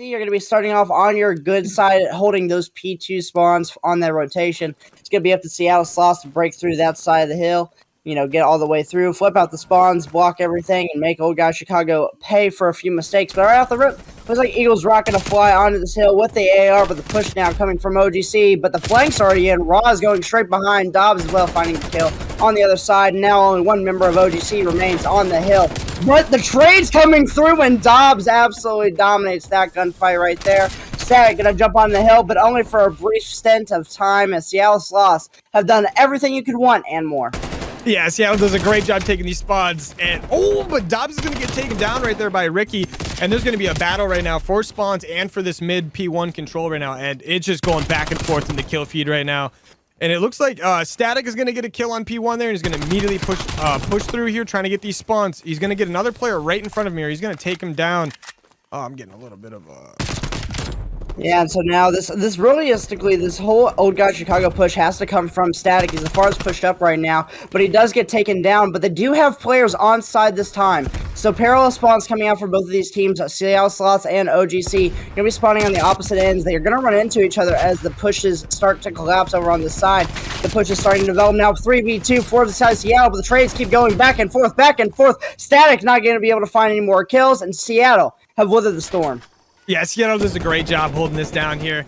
OGC are going to be starting off on your good side, holding those P2 spawns on their rotation. It's going to be up to Seattle Sloths to break through that side of the hill, get all the way through, flip out the spawns, block everything, and make Old Guy Chicago pay for a few mistakes. But right off the rip, looks like Eagle's rocking to fly onto this hill with the AR, but the push now coming from OGC. But the flank's already in. Raw is going straight behind. Dobbs as well, finding the kill on the other side. Now only one member of OGC remains on the hill. But the trade's coming through, and Dobbs absolutely dominates that gunfight right there. Static gonna jump on the hill, but only for a brief stint of time, as Seattle Sloths have done everything you could want and more. Yeah, Seattle does a great job taking these spawns. And but Dobbs is going to get taken down right there by Ricky. And there's going to be a battle right now for spawns and for this mid P1 control right now. And it's just going back and forth in the kill feed right now. And it looks like Static is going to get a kill on P1 there. And he's going to immediately push through here, trying to get these spawns. He's going to get another player right in front of me, or he's going to take him down. Oh, I'm getting a little bit of Yeah, and so now this realistically, this whole Old Guy Chicago push has to come from Static. He's the farthest pushed up right now, but he does get taken down. But they do have players on side this time. So parallel spawns coming out for both of these teams, Seattle Sloths and OGC. You're going to be spawning on the opposite ends. They're going to run into each other as the pushes start to collapse over on this side. The push is starting to develop now. 3v2 for the side of Seattle, but the trades keep going back and forth, back and forth. Static not going to be able to find any more kills, and Seattle have weathered the storm. Yeah, Seattle does a great job holding this down here,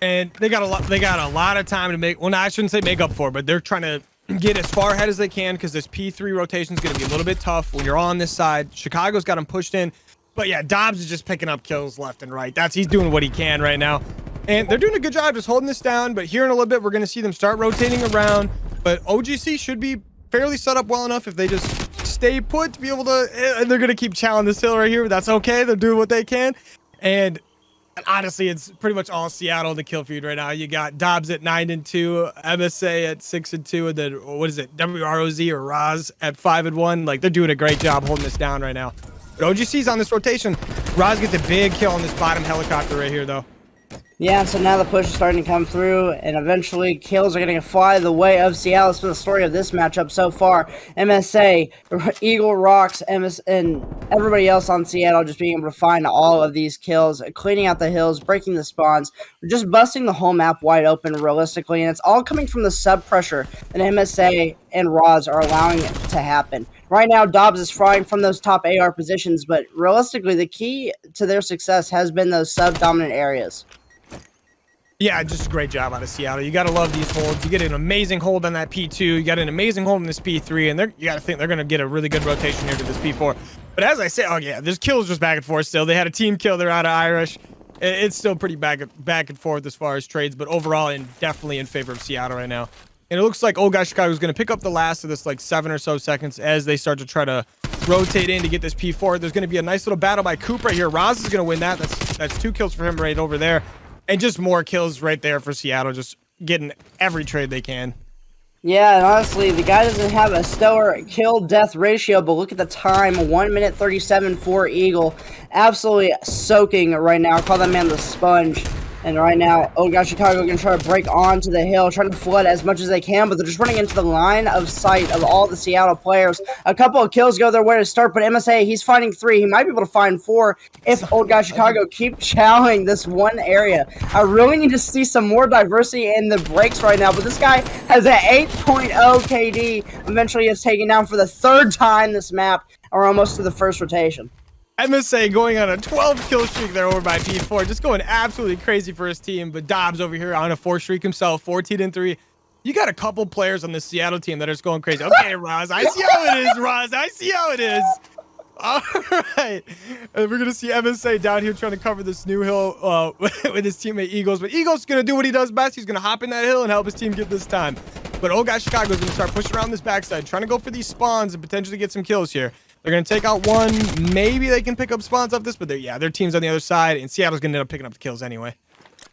and they got a lot of time to make. Well, no, I shouldn't say make up for, but they're trying to get as far ahead as they can because this P3 rotation is going to be a little bit tough when you're on this side. Chicago's got them pushed in, but yeah, Dobbs is just picking up kills left and right. He's doing what he can right now, and they're doing a good job just holding this down. But here in a little bit, we're going to see them start rotating around. But OGC should be fairly set up well enough if they just stay put to be able to. And they're going to keep challenging this hill right here, but that's okay. They're doing what they can. And honestly, it's pretty much all Seattle in the kill feed right now. You got Dobbs at 9-2, MSA at 6-2, and then what is it, WROZ or Roz at 5-1. Like, they're doing a great job holding this down right now. But OGC's on this rotation. Roz gets a big kill on this bottom helicopter right here, though. Yeah, and so now the push is starting to come through, and eventually kills are going to fly the way of Seattle. It's been the story of this matchup so far. MSA, Eagle, Rocks, and everybody else on Seattle just being able to find all of these kills, cleaning out the hills, breaking the spawns, just busting the whole map wide open realistically, and it's all coming from the sub pressure that MSA and Roz are allowing it to happen. Right now, Dobbs is frying from those top AR positions, but realistically, the key to their success has been those sub-dominant areas. Yeah, just a great job out of Seattle. You got to love these holds. You get an amazing hold on that P2. You got an amazing hold on this P3, and you got to think they're going to get a really good rotation here to this P4. But as I say, oh yeah, there's kills just back and forth still. They had a team kill. They're out of Irish. It's still pretty back and forth as far as trades, but overall, definitely in favor of Seattle right now. And it looks like Old Guy Chicago is going to pick up the last of this, like 7 or so seconds as they start to try to rotate in to get this P4. There's going to be a nice little battle by Coop right here. Roz is going to win that. That's 2 kills for him right over there. And just more kills right there for Seattle, just getting every trade they can. Yeah, and honestly, the guy doesn't have a stellar kill-death ratio, but look at the time, 1:37 for Eagle. Absolutely soaking right now. I call that man the sponge. And right now, Old Guy Chicago going to try to break onto the hill, trying to flood as much as they can, but they're just running into the line of sight of all the Seattle players. A couple of kills go their way to start, but MSA, he's finding 3. He might be able to find 4 if Old Guy Chicago keep challenging this one area. I really need to see some more diversity in the breaks right now, but this guy has an 8.0 KD. Eventually, it's taken down for the 3rd time this map, or almost to the first rotation. MSA going on a 12 kill streak there over by P4, just going absolutely crazy for his team. But Dobbs over here on a 4 streak himself, 14-3. You got a couple players on the Seattle team that are just going crazy. Okay, Roz, I see how it is, Roz. I see how it is. All right. And we're going to see MSA down here trying to cover this new hill with his teammate Eagles. But Eagles going to do what he does best. He's going to hop in that hill and help his team get this time. But Old Guy Chicago is going to start pushing around this backside, trying to go for these spawns and potentially get some kills here. They're going to take out one. Maybe they can pick up spawns off this, but their team's on the other side, and Seattle's going to end up picking up the kills anyway.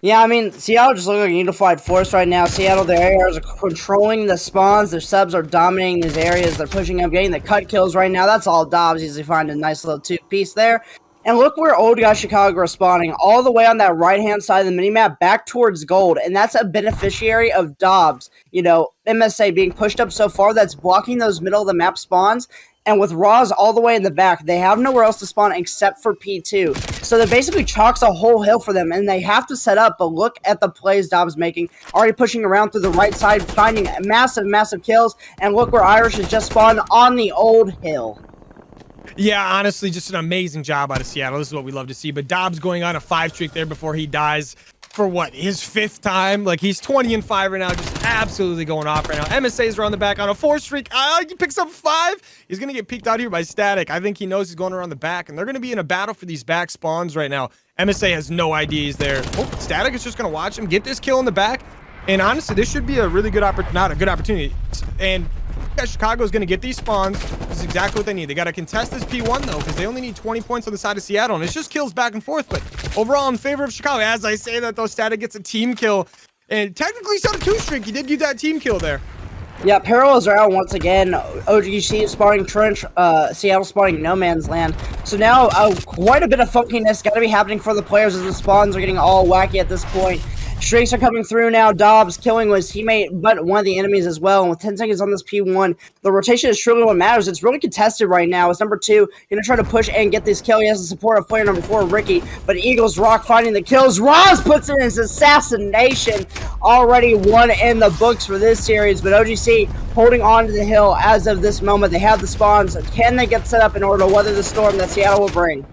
Yeah, I mean, Seattle just looks like a unified force right now. Seattle, their ARs are controlling the spawns. Their subs are dominating these areas. They're pushing up, getting the cut kills right now. That's all Dobbs usually find a nice little 2-piece there. And look where Old Guy Chicago is spawning, all the way on that right-hand side of the minimap back towards gold. And that's a beneficiary of Dobbs. MSA being pushed up so far that's blocking those middle-of-the-map spawns. And with Raws all the way in the back, they have nowhere else to spawn except for P2. So that basically chalks a whole hill for them, and they have to set up. But look at the plays Dobbs making. Already pushing around through the right side, finding massive, massive kills. And look where Irish has just spawned on the old hill. Yeah, honestly, just an amazing job out of Seattle. This is what we love to see. But Dobbs going on a 5 streak there before he dies for what, his 5th time? Like, he's 20-5 right now, just absolutely going off right now. MSAs are on the back on a 4 streak. He picks up 5. He's going to get peeked out here by Static. I think he knows he's going around the back, and they're going to be in a battle for these back spawns right now. MSA has no idea he's there. Oh, Static is just going to watch him get this kill in the back. And honestly, this should be a really good opportunity, not a good opportunity. And Chicago is going to get these spawns. This is exactly what they need. They got to contest this P1 though, because they only need 20 points on the side of Seattle, and it's just kills back and forth. But overall, in favor of Chicago. As I say that though, Static gets a team kill, and technically he's on a 2 streak. He did get that team kill there. Yeah, parallels are out once again. OGC spawning Trench, Seattle spawning No Man's Land. So now quite a bit of funkiness got to be happening for the players as the spawns are getting all wacky at this point. Streaks are coming through now. Dobbs killing his teammate, but one of the enemies as well. And with 10 seconds on this P1, the rotation is truly what matters. It's really contested right now. It's number 2 going to try to push and get this kill. He has the support of player number 4, Ricky. But Eagles Rock finding the kills. Roz puts in his assassination. Already 1 in the books for this series. But OGC holding on to the hill as of this moment. They have the spawns. Can they get set up in order to weather the storm that Seattle will bring?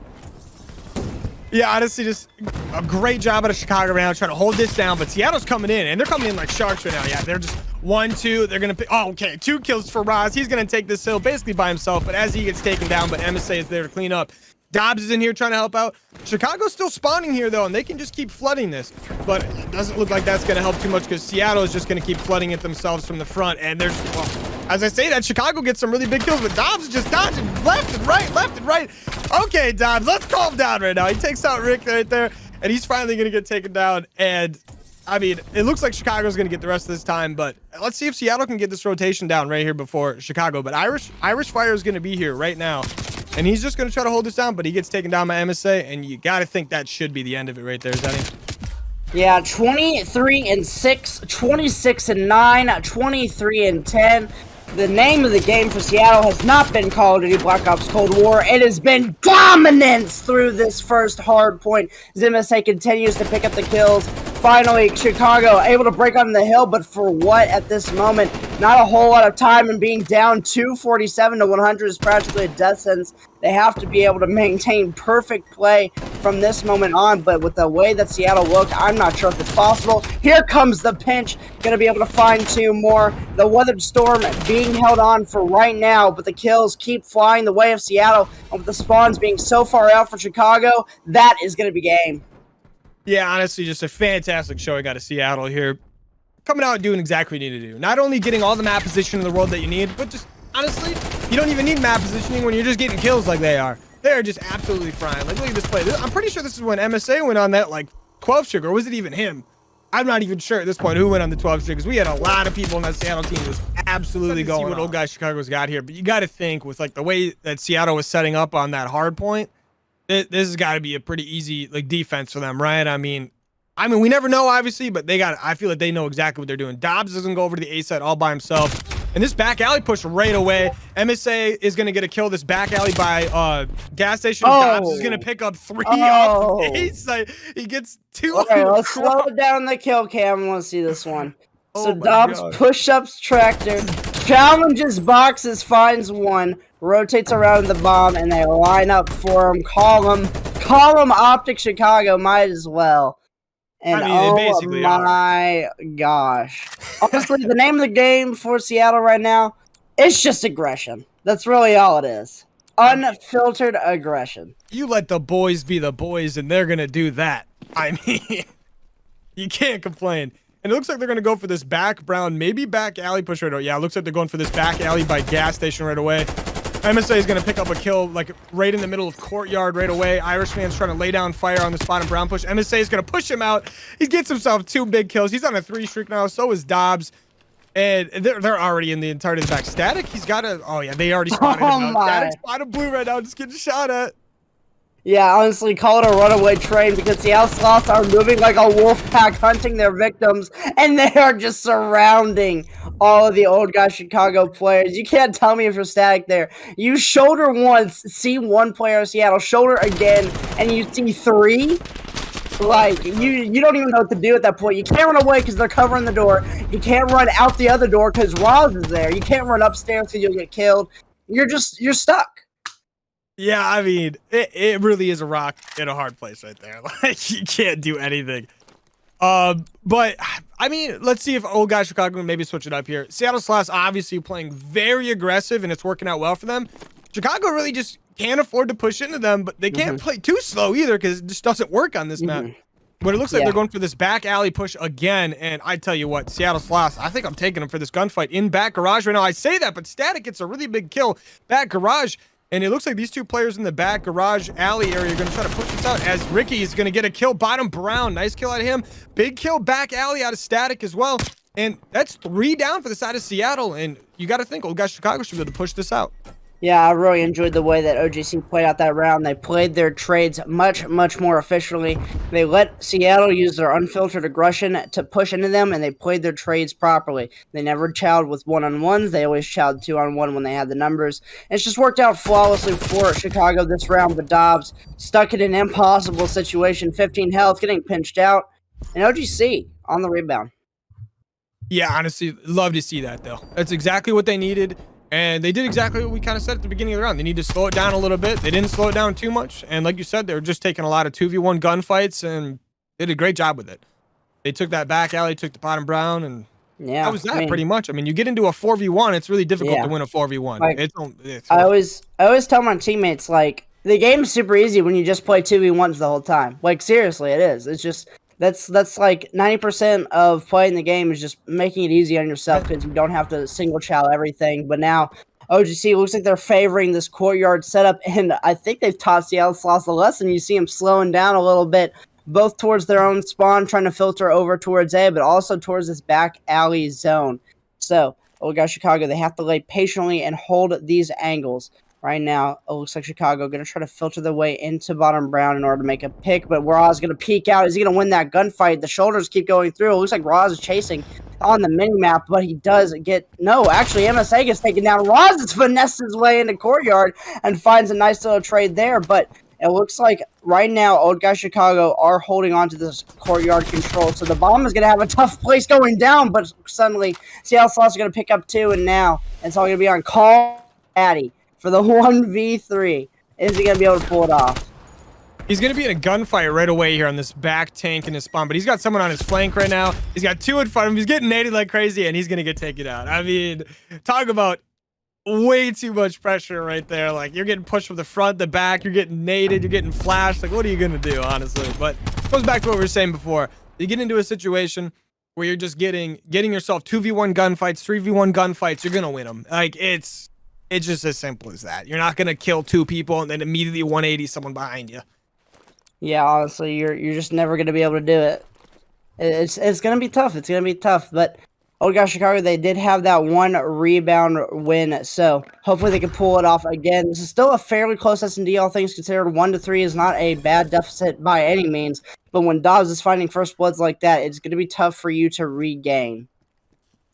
Yeah, honestly, just a great job out of Chicago right now trying to hold this down, but Seattle's coming in, and they're coming in like sharks right now. Yeah, they're just 1, 2. They're going to pick. Oh, okay. 2 kills for Roz. He's going to take this hill basically by himself, but as he gets taken down, but MSA is there to clean up. Dobbs is in here trying to help out. Chicago's still spawning here, though, and they can just keep flooding this. But it doesn't look like that's going to help too much because Seattle is just going to keep flooding it themselves from the front. And there's, well, as I say that, Chicago gets some really big kills, but Dobbs is just dodging left and right, left and right. Okay, Dobbs, let's calm down right now. He takes out Rick right there, and he's finally going to get taken down. And, I mean, it looks like Chicago's going to get the rest of this time, but let's see if Seattle can get this rotation down right here before Chicago. But Irish Fire is going to be here right now. And he's just going to try to hold this down, but he gets taken down by MSA, and you got to think that should be the end of it right there, Zenny. Yeah, 23-6, 26-9, 23-10. The name of the game for Seattle has not been Call of Duty Black Ops Cold War. It has been dominance through this first hard point. MSA continues to pick up the kills. Finally, Chicago able to break on the hill, but for what at this moment? Not a whole lot of time, and being down 247 to 100 is practically a death sentence. They have to be able to maintain perfect play from this moment on, but with the way that Seattle looked, I'm not sure if it's possible. Here comes the pinch. Going to be able to find 2 more. The weathered storm being held on for right now, but the kills keep flying the way of Seattle, and with the spawns being so far out for Chicago, that is going to be game. Yeah, honestly, just a fantastic showing out of Seattle here. Coming out and doing exactly what you need to do. Not only getting all the map position in the world that you need, but just, honestly, you don't even need map positioning when you're just getting kills like they are. They're just absolutely frying. Like, look at this play. I'm pretty sure this is when MSA went on that, like, 12 streak, or was it even him? I'm not even sure at this point who went on the 12 streak, because we had a lot of people on that Seattle team just absolutely going on. What old guy Chicago's got here, but you got to think with, like, the way that Seattle was setting up on that hard point, this has got to be a pretty easy, like, defense for them, right? I mean, we never know, obviously, but I feel like they know exactly what they're doing. Dobbs doesn't go over to the A side all by himself. And this back alley push right away. MSA is going to get a kill this back alley by gas station. Oh. Dobbs is going to pick up 3 off the A side. He gets 2. Okay, let's slow it down the kill cam. I want to see this one. So Dobbs push-ups tractor, challenges boxes, finds 1, rotates around the bomb, and they line up for him. Call him Optic Chicago, might as well. And I mean, they basically my gosh. Honestly, the name of the game for Seattle right now, it's just aggression. That's really all it is. Unfiltered aggression. You let the boys be the boys, and they're going to do that. I mean, you can't complain. And it looks like they're going to go for this back brown, maybe back alley push right away. Yeah, it looks like they're going for this back alley by gas station right away. MSA is going to pick up a kill, like, right in the middle of courtyard right away. Irishman's trying to lay down fire on the spot and brown push. MSA is going to push him out. He gets himself 2 big kills. He's on a 3 streak now. So is Dobbs. And they're already in the entirety of the back. Static, he's got a... Oh, yeah, they already spotted him out. Static spotted blue right now, just getting shot at. Yeah, honestly, call it a runaway train because Seattle Sloths are moving like a wolf pack, hunting their victims, and they are just surrounding all of the old guy Chicago players. You can't tell me if you're static there. You shoulder once, see one player of Seattle, shoulder again, and you see three. Like, you don't even know what to do at that point. You can't run away because they're covering the door. You can't run out the other door because Roz is there. You can't run upstairs because you'll get killed. You're stuck. Yeah, I mean, it really is a rock in a hard place right there. Like, you can't do anything. But I mean, let's see if old guy Chicago can maybe switch it up here. Seattle Sloths obviously playing very aggressive, and it's working out well for them. Chicago really just can't afford to push into them, but they can't play too slow either because it just doesn't work on this map. But it looks like they're going for this back alley push again, and I tell you what, Seattle Sloths, I think I'm taking them for this gunfight in back garage right now. I say that, but Static gets a really big kill back garage. And it looks like these two players in the back garage alley area are going to try to push this out as Ricky is going to get a kill. Bottom Brown. Nice kill out of him. Big kill back alley out of Static as well. And that's 3 down for the side of Seattle. And you got to think old guy Chicago should be able to push this out. Yeah, I really enjoyed the way that OGC played out that round. They played their trades much more efficiently. They let Seattle use their unfiltered aggression to push into them, and they played their trades properly. They never chowed with one-on-ones. They always chowed 2-on-1 when they had the numbers. And it's just worked out flawlessly for Chicago this round, but Dobbs stuck in an impossible situation. 15 health, getting pinched out. And OGC on the rebound. Yeah, honestly, love to see that, though. That's exactly what they needed. And they did exactly what we kind of said at the beginning of the round. They need to slow it down a little bit. They didn't slow it down too much. And like you said, they were just taking a lot of 2v1 gunfights, and they did a great job with it. They took that back alley, took the bottom brown, and that was that pretty much. I mean, you get into a 4v1, it's really difficult to win a 4v1. Like, it's I always tell my teammates, like, the game's super easy when you just play 2v1s the whole time. Like, seriously, it is. It's just... That's like 90% of playing the game is just making it easy on yourself because you don't have to single chow everything. But now OGC looks like they're favoring this courtyard setup, and I think they've taught Seattle Sloths a lesson. You see them slowing down a little bit, both towards their own spawn, trying to filter over towards A, but also towards this back alley zone. So, old guy Chicago, they have to lay patiently and hold these angles. Right now, it looks like Chicago going to try to filter their way into bottom brown in order to make a pick, but Roz going to peek out. Is he going to win that gunfight? The shoulders keep going through. It looks like Roz is chasing on the mini-map, but he does get... No, actually, MSA gets taken down. Roz is finessed his way into courtyard and finds a nice little trade there, but it looks like right now, old guy Chicago are holding on to this courtyard control, so the bomb is going to have a tough place going down, but suddenly Seattle Sloths are going to pick up 2, and now it's all going to be on Call Addy for the 1v3. Is he going to be able to pull it off? He's going to be in a gunfight right away here on this back tank in his spawn, but he's got someone on his flank right now. He's got 2 in front of him. He's getting naded like crazy, and he's going to get taken out. I mean, talk about way too much pressure right there. Like, you're getting pushed from the front, the back. You're getting naded. You're getting flashed. Like, what are you going to do, honestly? But it goes back to what we were saying before. You get into a situation where you're just getting yourself 2v1 gunfights, 3v1 gunfights. You're going to win them. Like, it's just as simple as that. You're not going to kill 2 people and then immediately 180 someone behind you. Yeah, honestly, you're just never going to be able to do it. It's going to be tough. It's going to be tough. But, oh gosh, Chicago, they did have that 1 rebound win. So, hopefully they can pull it off again. This is still a fairly close S&D, all things considered. 1-3 is not a bad deficit by any means. But when Dobbs is finding first bloods like that, it's going to be tough for you to regain.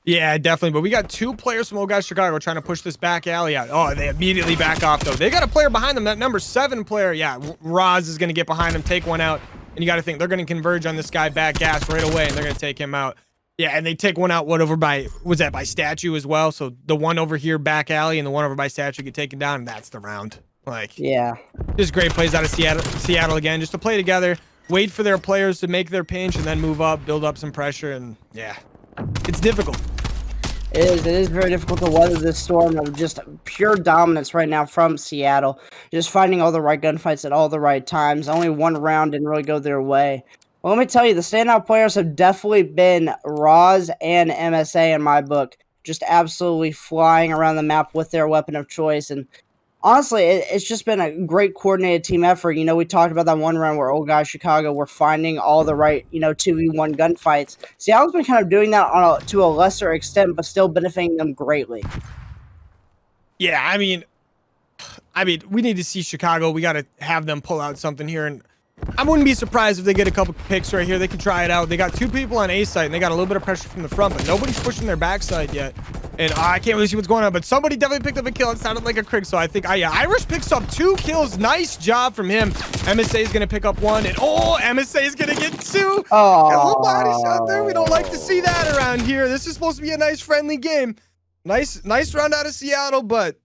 Yeah, definitely. But we got 2 players from old guys Chicago trying to push this back alley out. Oh, they immediately back off, though. They got a player behind them. That number 7 player, yeah, Roz is going to get behind him, take one out. And you got to think they're going to converge on this guy back gas right away, and they're going to take him out. Yeah, and they take one out, over by, was that by statue as well? So the one over here back alley and the one over by statue get taken down, and that's the round. Like, yeah. Just great plays out of Seattle again, just to play together, wait for their players to make their pinch, and then move up, build up some pressure, and yeah, it's difficult. It is very difficult to weather this storm of just pure dominance right now from Seattle. Just finding all the right gunfights at all the right times. Only one round didn't really go their way. Well, let me tell you, the standout players have definitely been Roz and MSA in my book. Just absolutely flying around the map with their weapon of choice. And honestly, it's just been a great coordinated team effort. You know, we talked about that one round where old guys Chicago were finding all the right, 2v1 gunfights. Seattle's been kind of doing that to a lesser extent, but still benefiting them greatly. Yeah, I mean, I mean, we need to see Chicago. We got to have them pull out something here. And I wouldn't be surprised if they get a couple picks right here. They can try it out. They got 2 people on A site, and they got a little bit of pressure from the front, but nobody's pushing their backside yet. And I can't really see what's going on, but somebody definitely picked up a kill. It sounded like a Krig, so I think yeah, Irish picks up 2 kills. Nice job from him. MSA is going to pick up 1, and MSA is going to get 2. Oh, a little body shot there. We don't like to see that around here. This is supposed to be a nice, friendly game. Nice round out of Seattle, but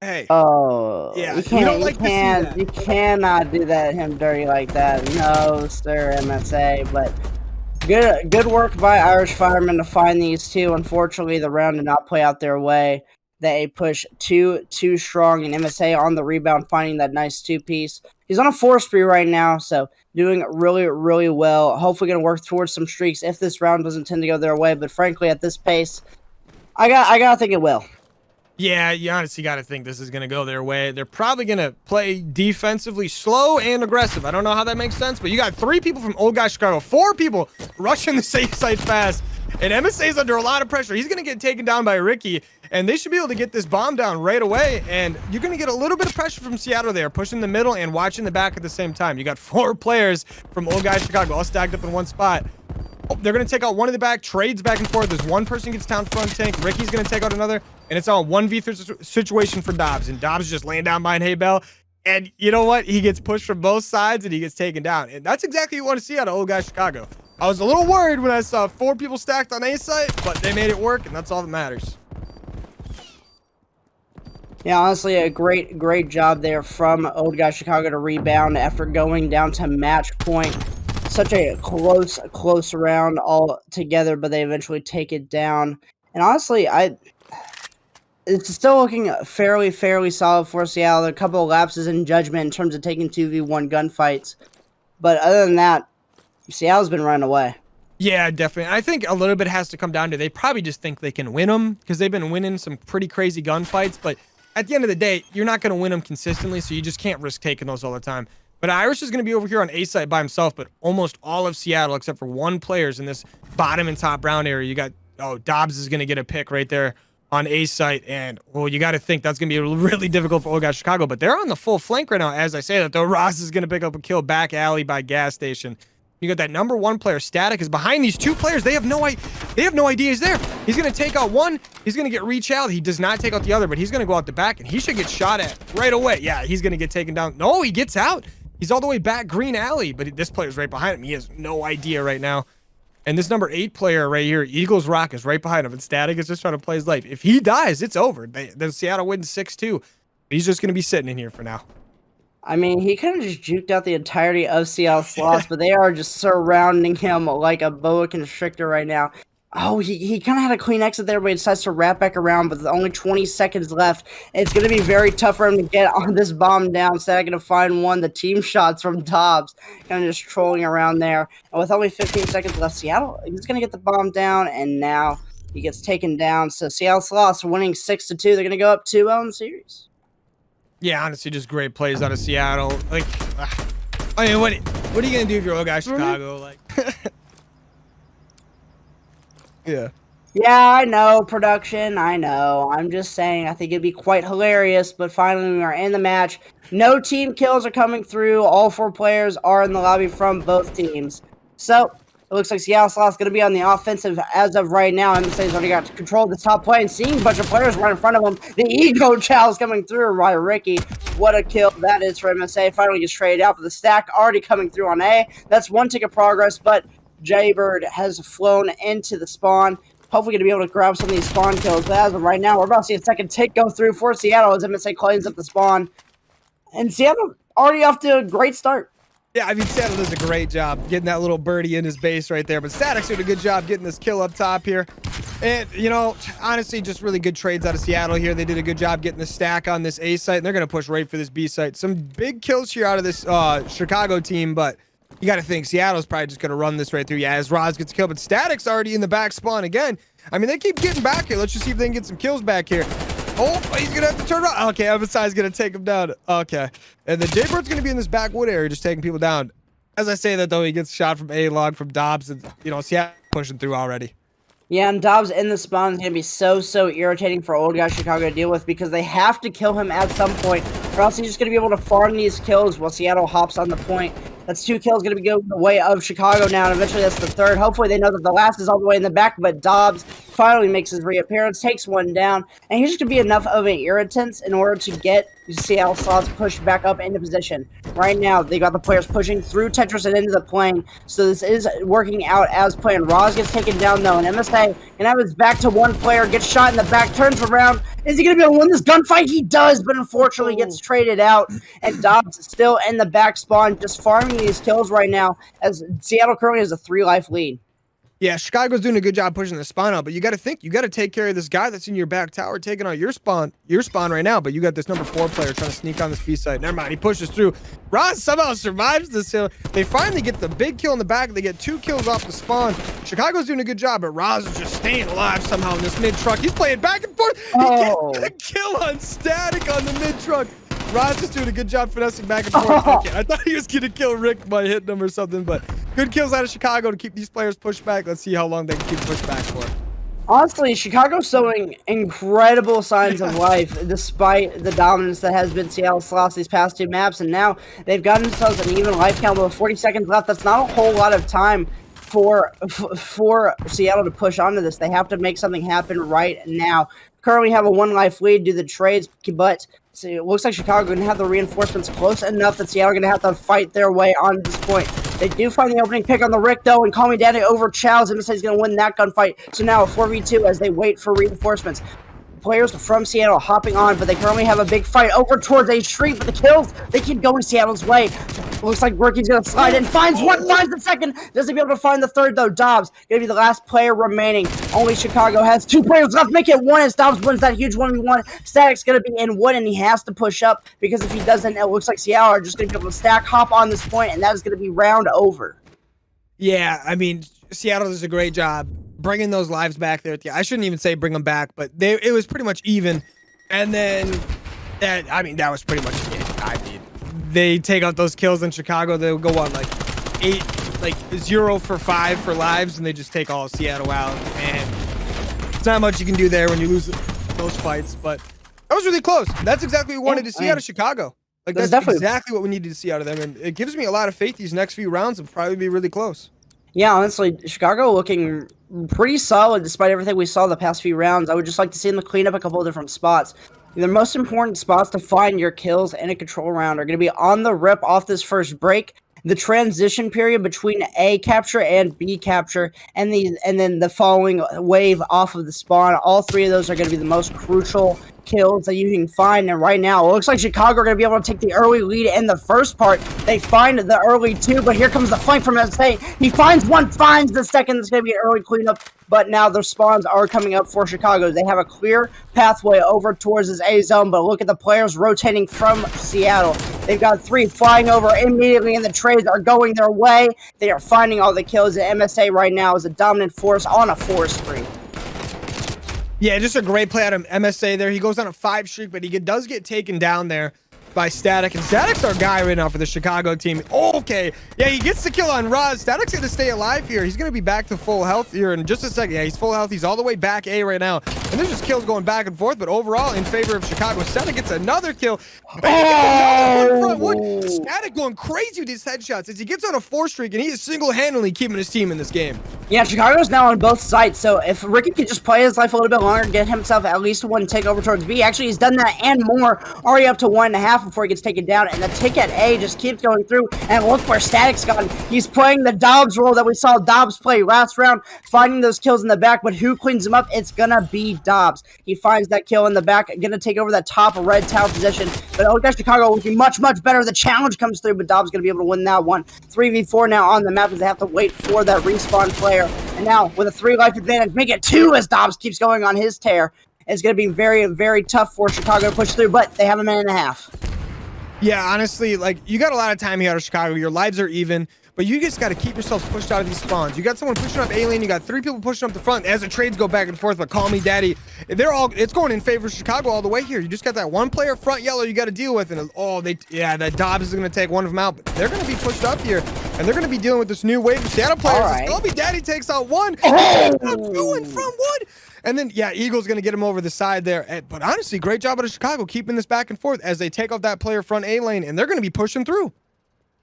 hey. Oh, yeah, you cannot do that him dirty like that. No, sir, MSA. But good work by Irish Firemen to find these 2. Unfortunately, the round did not play out their way. They push too strong, and MSA on the rebound, finding that nice 2-piece. He's on a 4 spree right now, so doing really, really well. Hopefully, going to work towards some streaks if this round doesn't tend to go their way. But frankly, at this pace, I gotta think it will. Yeah, you honestly got to think this is going to go their way. They're probably going to play defensively slow and aggressive. I don't know how that makes sense, but you got 3 people from Old Guy Chicago, 4 people rushing the safe side fast, and MSA's under a lot of pressure. He's going to get taken down by Ricky, and they should be able to get this bomb down right away, and you're going to get a little bit of pressure from Seattle there, pushing the middle and watching the back at the same time. You got 4 players from Old Guy Chicago all stacked up in one spot. They're going to take out one in the back, trades back and forth. There's one person gets down front tank. Ricky's going to take out another, and it's all 1v3 situation for Dobbs. And Dobbs is just laying down behind Haybell. And you know what? He gets pushed from both sides, and he gets taken down. And that's exactly what you want to see out of Old Guy Chicago. I was a little worried when I saw 4 people stacked on A site, but they made it work, and that's all that matters. Yeah, honestly, a great job there from Old Guy Chicago to rebound after going down to match point. Such a close round all together, but they eventually take it down. And honestly, it's still looking fairly solid for Seattle. A couple of lapses in judgment in terms of taking 2v1 gunfights. But other than that, Seattle's been running away. Yeah, definitely. I think a little bit has to come down to they probably just think they can win them because they've been winning some pretty crazy gunfights. But at the end of the day, you're not going to win them consistently, so you just can't risk taking those all the time. But Irish is going to be over here on A site by himself, but almost all of Seattle, except for 1 player's in this bottom and top brown area. You got, Dobbs is going to get a pick right there on A site. And, you got to think that's going to be really difficult for Old Guy Chicago. But they're on the full flank right now. As I say that, though, Ross is going to pick up a kill back alley by gas station. You got that number 1 player, Static, is behind these 2 players. They have no idea he's there. He's going to take out one. He's going to get reach out. He does not take out the other, but he's going to go out the back, and he should get shot at right away. Yeah, he's going to get taken down. No, he gets out. He's all the way back green alley, but this player's right behind him. He has no idea right now. And this number 8 player right here, Eagles Rock, is right behind him. And Static is just trying to play his life. If he dies, it's over. Then Seattle wins 6-2. He's just going to be sitting in here for now. I mean, he kind of just juked out the entirety of Seattle Sloths, but they are just surrounding him like a boa constrictor right now. Oh, he kind of had a clean exit there, but he decides to wrap back around, but with only 20 seconds left. It's going to be very tough for him to get on this bomb down. Static going to find one. The team shots from Dobbs, kind of just trolling around there. And with only 15 seconds left, Seattle is going to get the bomb down, and now he gets taken down. So Seattle Sloths are winning 6-2. They're going to go up 2-0 in the series. Yeah, honestly, just great plays out of Seattle. Like, I mean, what are you going to do if you're Old Guy Chicago? Like, yeah. Yeah, I know, production, I know. I'm just saying, I think it'd be quite hilarious, but finally we are in the match. No team kills are coming through. All 4 players are in the lobby from both teams. So, it looks like Seattle Sloths going to be on the offensive as of right now. MSA's already got control of the top play and seeing a bunch of players right in front of him. The ego challenge coming through by Ricky. What a kill that is for MSA. Finally gets traded out, but the stack already coming through on A. That's 1 tick of progress, but Jaybird has flown into the spawn. Hopefully going to be able to grab some of these spawn kills. But as of right now, we're about to see a second tick go through for Seattle as MSA cleans up the spawn. And Seattle already off to a great start. Yeah, I mean, Seattle does a great job getting that little birdie in his base right there. But Static's doing a good job getting this kill up top here. And, honestly, just really good trades out of Seattle here. They did a good job getting the stack on this A site. And they're going to push right for this B site. Some big kills here out of this Chicago team. But you got to think Seattle's probably just going to run this right through. Yeah, as Roz gets killed. But Static's already in the back spawn again. I mean, they keep getting back here. Let's just see if they can get some kills back here. Oh, he's going to have to turn around. Okay, Evansai's going to take him down. Okay. And then Jaybird's going to be in this backwood area just taking people down. As I say that, though, he gets shot from A-Log, from Dobbs, and, Seattle pushing through already. Yeah, and Dobbs in the spawn is going to be so irritating for Old Guy Chicago to deal with because they have to kill him at some point or or else he's just going to be able to farm these kills while Seattle hops on the point. That's 2 kills going to be going the way of Chicago now, and eventually that's the 3rd. Hopefully they know that the last is all the way in the back, but Dobbs finally makes his reappearance, takes 1 down, and he's just going to be enough of an irritant in order to get Seattle Sloths pushed back up into position. Right now, they got the players pushing through Tetris and into the plane, so this is working out as planned. Roz gets taken down, though, and MSA can have his back to one player, gets shot in the back, turns around. Is he going to be able to win this gunfight? He does, but unfortunately gets traded out, and Dobbs is still in the back spawn, just farming these kills right now, as Seattle currently has a 3-life lead. Yeah, Chicago's doing a good job pushing the spawn out, but you got to think, you got to take care of this guy that's in your back tower taking out your spawn right now, but you got this number 4 player trying to sneak on this B side. Never mind, he pushes through. Roz somehow survives this hill. They finally get the big kill in the back. They get 2 kills off the spawn. Chicago's doing a good job, but Roz is just staying alive somehow in this mid truck. He's playing back and forth. He gets the kill on Static on the mid truck. Roz is doing a good job finessing back and forth. I thought he was going to kill Rick by hitting him or something, but good kills out of Chicago to keep these players pushed back. Let's see how long they can keep pushed back for. Honestly, Chicago's showing incredible signs of life despite the dominance that has been Seattle Sloths these past 2 maps, and now they've gotten themselves an even life count with 40 seconds left. That's not a whole lot of time for Seattle to push onto this. They have to make something happen right now. Currently have a 1-life lead due to the trades, but it looks like Chicago going to have the reinforcements close enough that Seattle going to have to fight their way on this point. They do find the opening pick on the Rick, though, and Call Me Daddy over Chow's. MSA is going to win that gunfight. So now a 4v2 as they wait for reinforcements. Players from Seattle hopping on, but they currently have a big fight over towards a street, but the kills, they keep going Seattle's way. Looks like Ricky's going to slide in, finds 1, finds the 2nd, doesn't be able to find the 3rd, though. Dobbs going to be the last player remaining. Only Chicago has 2 players left, make it 1 as Dobbs wins that huge 1v1. Static's going to be in wood, and he has to push up, because if he doesn't, it looks like Seattle are just going to be able to stack, hop on this point, and that is going to be round over. Yeah, I mean, Seattle does a great job bringing those lives back there. I shouldn't even say bring them back, but it was pretty much even. And then, I mean, that was pretty much it. I mean, they take out those kills in Chicago. They'll go on like 0 for 5 for lives, and they just take all of Seattle out. And it's not much you can do there when you lose those fights, but that was really close. That's exactly what we wanted to see out of Chicago. Like, that's exactly what we needed to see out of them, and it gives me a lot of faith these next few rounds will probably be really close. Yeah, honestly, Chicago looking pretty solid despite everything we saw the past few rounds. I would just like to see them clean up a couple of different spots. The most important spots to find your kills in a control round are going to be on the rip off this first break, the transition period between A capture and B capture, and then the following wave off of the spawn. All 3 of those are going to be the most crucial kills that you can find, and right now it looks like Chicago are going to be able to take the early lead in the first part. They find the early 2, but here comes the flank from SA. He finds 1, finds the 2nd. It's going to be an early cleanup, but now the spawns are coming up for Chicago. They have a clear pathway over towards this A zone, but look at the players rotating from Seattle. They've got 3 flying over immediately, and the trades are going their way. They are finding all the kills, and MSA right now is a dominant force on a 4 spree. Yeah, just a great play out of MSA there. He goes on a 5 streak, but he does get taken down there by Static, and Static's our guy right now for the Chicago team. Okay, yeah, he gets the kill on Roz. Static's going to stay alive here. He's going to be back to full health here in just a second. Yeah, he's full health. He's all the way back A right now, and there's just kills going back and forth, but overall in favor of Chicago. Static gets another kill. Static going crazy with his headshots as he gets on a 4 streak, and he is single-handedly keeping his team in this game. Yeah, Chicago's now on both sides, so if Ricky could just play his life a little bit longer, get himself at least 1 takeover towards B. Actually, he's done that and more, already up to 1.5 before he gets taken down, and the tick at A just keeps going through, and look where Static's gone. He's playing the Dobbs role that we saw Dobbs play last round, finding those kills in the back, but who cleans him up? It's gonna be Dobbs. He finds that kill in the back, gonna take over that top red tower position, but oh gosh, Chicago looking much, much better. The challenge comes through, but Dobbs gonna be able to win that one. 3v4 now on the map as they have to wait for that respawn player, and now with a 3 life advantage, make it 2 as Dobbs keeps going on his tear. It's gonna be very, very tough for Chicago to push through, but they have a minute and a half. Yeah, honestly, like, you got a lot of time here out of Chicago. Your lives are even, but you just got to keep yourselves pushed out of these spawns. You got someone pushing up A lane. You got 3 people pushing up the front as the trades go back and forth. But call me daddy. It's going in favor of Chicago all the way here. You just got that one player front yellow you got to deal with. And that Dobbs is going to take one of them out. But they're going to be pushed up here. And they're going to be dealing with this new wave of Seattle players. Right. Call me daddy takes out 1. Takes out 2 in front 1. And then, yeah, Eagle's going to get him over the side there. But honestly, great job out of Chicago keeping this back and forth as they take off that player front A lane. And they're going to be pushing through.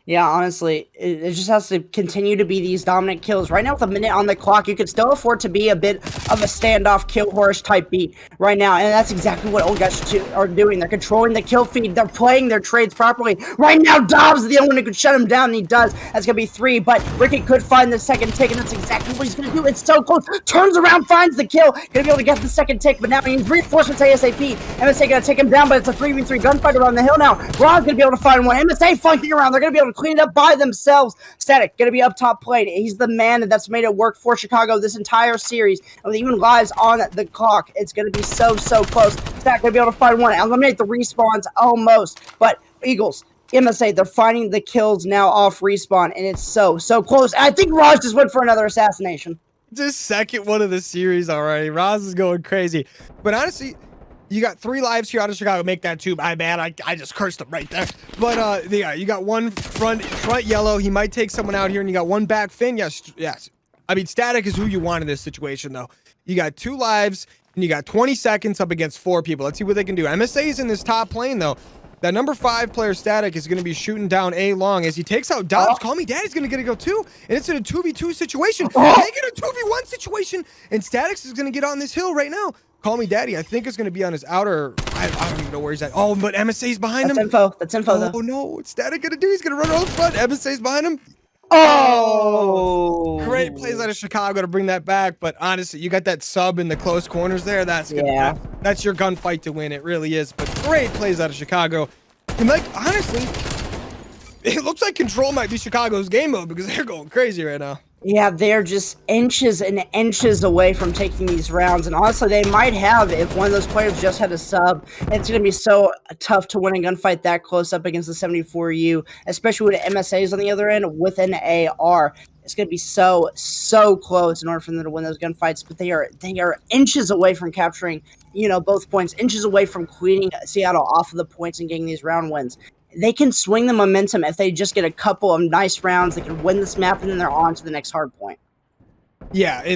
Yeah, honestly, it just has to continue to be these dominant kills. Right now, with a minute on the clock, you could still afford to be a bit of a standoff kill horse type beat right now. And that's exactly what old guys are doing. They're controlling the kill feed. They're playing their trades properly. Right now, Dobbs is the only one who could shut him down, and he does. That's going to be 3, but Ricky could find the second tick, and that's exactly what he's going to do. It's so close. Turns around, finds the kill. Going to be able to get the second tick, but now he needs reinforcements ASAP. MSA going to take him down, but it's a 3v3 gunfight around the hill now. Ron's going to be able to find one. MSA flanking around. They're going to be able to clean it up by themselves. Static going to be up top played. He's the man that's made it work for Chicago this entire series. And with even lives on the clock, it's going to be so close. Static going to be able to find one. Eliminate the respawns almost. But Eagles, MSA, they're finding the kills now off respawn, and it's so close. And I think Raj just went for another assassination. Just second one of the series already. Roz is going crazy. But honestly, you got 3 lives here out of Chicago. Make that 2. My bad. I just cursed him right there. But yeah, you got 1 front yellow. He might take someone out here, and you got 1 back Finn. Yes. I mean, Static is who you want in this situation, though. You got 2 lives, and you got 20 seconds up against 4 people. Let's see what they can do. MSA is in this top lane, though. That number 5 player Static is going to be shooting down A long as he takes out Dobbs. Call me daddy's going to get to go too, and it's in a 2v2 situation. They get a 2v1 situation, and Static is going to get on this hill right now. Call me daddy. I think it's going to be on his outer. I don't even know where he's at. Oh, but MSA's behind him. That's info, though. Oh, no. What's Static going to do? He's going to run around the front. MSA's behind him. Oh! Great plays out of Chicago to bring that back. But honestly, you got that sub in the close corners there. That's your gunfight to win. It really is. But great plays out of Chicago. And like, honestly, it looks like control might be Chicago's game mode because they're going crazy right now. Yeah, they're just inches and inches away from taking these rounds. And honestly, they might have if one of those players just had a sub. It's going to be so tough to win a gunfight that close up against the 74U, especially with MSAs on the other end with an AR. It's going to be so close in order for them to win those gunfights. But they are inches away from capturing, both points, inches away from cleaning Seattle off of the points and getting these round wins. They can swing the momentum if they just get a couple of nice rounds. They can win this map, and then they're on to the next hard point. Yeah,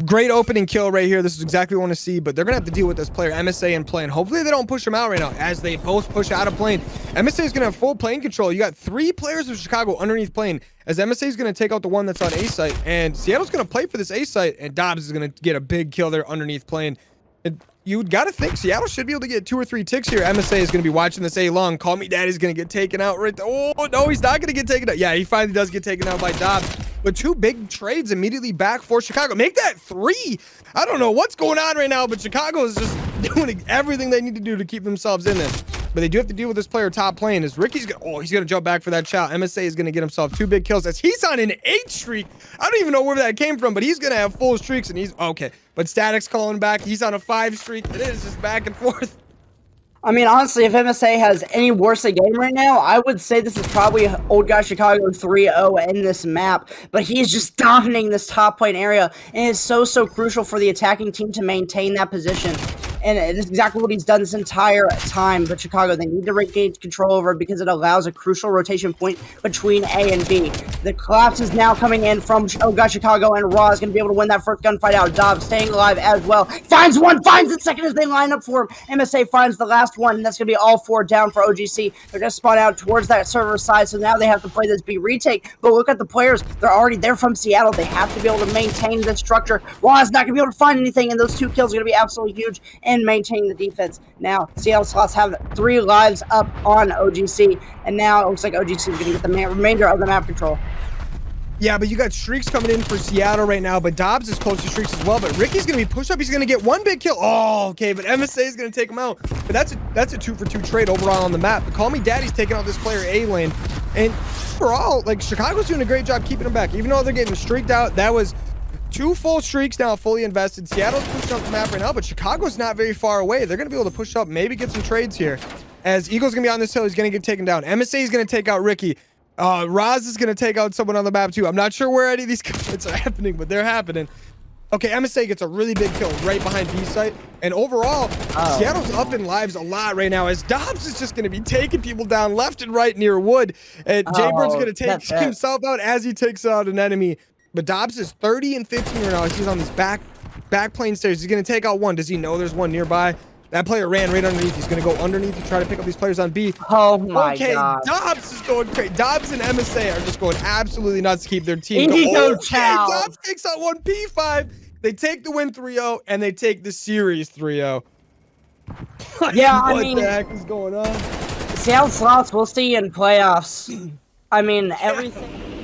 great opening kill right here. This is exactly what we want to see, but they're going to have to deal with this player, MSA, in plane. Hopefully they don't push him out right now as they both push out of plane. MSA is going to have full plane control. You got 3 players of Chicago underneath plane as MSA is going to take out the one that's on A site, and Seattle's going to play for this A site, and Dobbs is going to get a big kill there underneath plane. You got to think Seattle should be able to get 2 or 3 ticks here. MSA is going to be watching this A long. Call me daddy's going to get taken out right there. Oh, no, he's not going to get taken out. Yeah, he finally does get taken out by Dobbs. But 2 big trades immediately back for Chicago. Make that 3. I don't know what's going on right now, but Chicago is just doing everything they need to do to keep themselves in this. But they do have to deal with this player top lane as Ricky's going he's going to jump back for that shot. MSA is going to get himself 2 big kills as he's on an 8 streak. I don't even know where that came from, but he's going to have full streaks and he's okay. But Static's calling back. He's on a 5 streak. It is just back and forth. I mean, honestly, if MSA has any worse a game right now, I would say this is probably Old Guy Chicago 3-0 in this map. But he is just dominating this top lane area, and it's so crucial for the attacking team to maintain that position. And it's exactly what he's done this entire time. But Chicago, they need to regain control over it because it allows a crucial rotation point between A and B. The collapse is now coming in from Chicago, and Raw is going to be able to win that first gunfight out. Dobbs staying alive as well. Finds one, finds the second as they line up for him. MSA finds the last one, and that's going to be all 4 down for OGC. They're going to spawn out towards that server side, so now they have to play this B retake. But look at the players. They're already there from Seattle. They have to be able to maintain this structure. Raw is not going to be able to find anything, and those 2 kills are going to be absolutely huge. And maintaining the defense. Now, Seattle Sloths have 3 lives up on OGC, and now it looks like OGC is going to get the remainder of the map control. Yeah, but you got streaks coming in for Seattle right now, but Dobbs is close to streaks as well, but Ricky's going to be pushed up. He's going to get 1 big kill. Oh, okay, but MSA is going to take him out. But that's a 2-for-2 trade overall on the map. But Call Me Daddy's taking out this player A lane, and overall, like, Chicago's doing a great job keeping him back. Even though they're getting streaked out, that was 2 full streaks now fully invested. Seattle's pushing up the map right now, but Chicago's not very far away. They're going to be able to push up, maybe get some trades here. As Eagle's going to be on this hill, he's going to get taken down. MSA is going to take out Ricky. Roz is going to take out someone on the map too. I'm not sure where any of these fights are happening, but they're happening. Okay, MSA gets a really big kill right behind B site. And overall, Seattle's up in lives a lot right now as Dobbs is just going to be taking people down left and right near wood. And Jaybird's going to take himself out as he takes out an enemy. But Dobbs is 30 and 15 right now. He's on this back plane stairs. He's going to take out one. Does he know there's one nearby? That player ran right underneath. He's going to go underneath to try to pick up these players on B. Oh my God. Dobbs is going crazy. Dobbs and MSA are just going absolutely nuts to keep their team going. Okay, Dobbs takes out one P5. They take the win 3-0 and they take the series 3-0. Yeah, what I mean, the heck is going on? Seattle Sloths, we'll see you in playoffs. I mean, everything.